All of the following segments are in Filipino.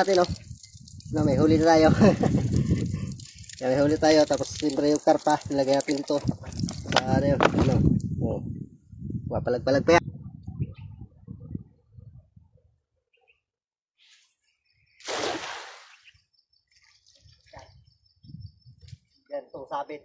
natin, oh. No, may huli na tayo. Yan, may huli tayo. Tapos siyempre yung karpa, nilagay natin dito. Sa ano yun, ano. Oh. Papalag-palag pa yan. Yan, itong sabit.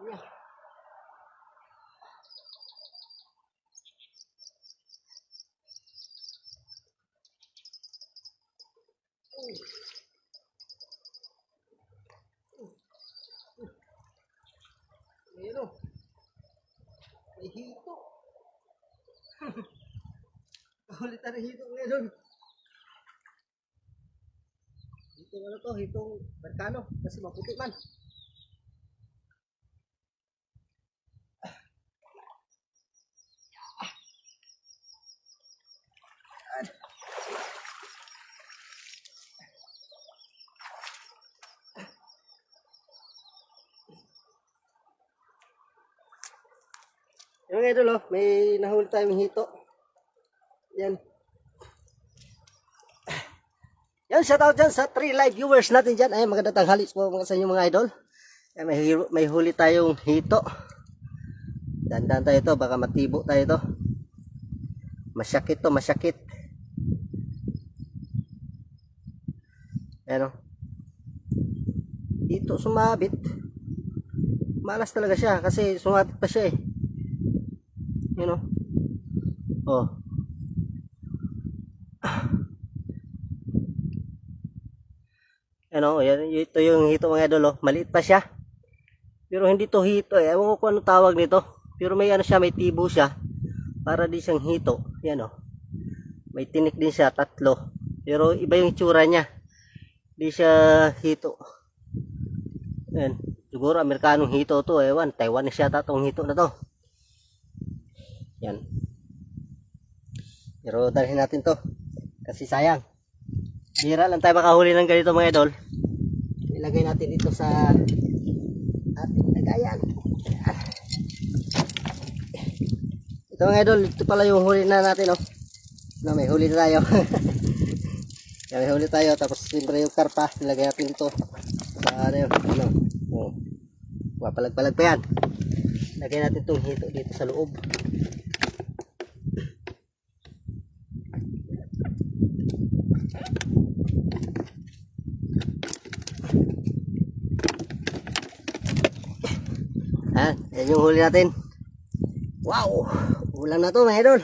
Yeah. Ayan, oh. May hito. Ulit na hito ngayon. Hitong ano to, hitong Mercano. Kasi maputi man. Yung idol, oh, may nahuli tayong hito. Yan. Yan, shoutout dyan sa 3 live viewers natin dyan. Ay, magandang tanghali po mga sa inyo mga idol. Yan, may huli tayong hito. Dandan tayo to, baka matibo tayo to. Masyakit to, masyakit. Ano? Dito sumabit. Malas talaga siya kasi sumabit pa siya eh. You know? Oh. Ano, yan, ito yung hito mga idol, oh. Maliit pa siya. Pero hindi to hito eh. Ewan ko kung ano tawag nito. Pero may ano siya, may tibo siya. Para di siyang hito. Yan oh. May tinik din siya, 3. Pero iba yung itsura niya. Di siya hito. Yan. Siguro Amerikanong hito to. Ewan, Taiwanese siya tatong hito na to. Yan. Pero dalhin natin to. Kasi sayang. Bira lang tayo makahuli ng ganito mga idol. Ilagay natin dito sa ating lagayan. Ito mga idol, ito pala yung huli na natin, oh. No, may huli na tayo. Yan, may huli tayo. Tapos siyempre yung karpa, nilagay natin dito. Sa ano yun, ano. Oh. Papalag-palag pa yan. Lagay natin itong hito dito sa loob. Yan yung huli natin. Wow! Ulam na to mga idol.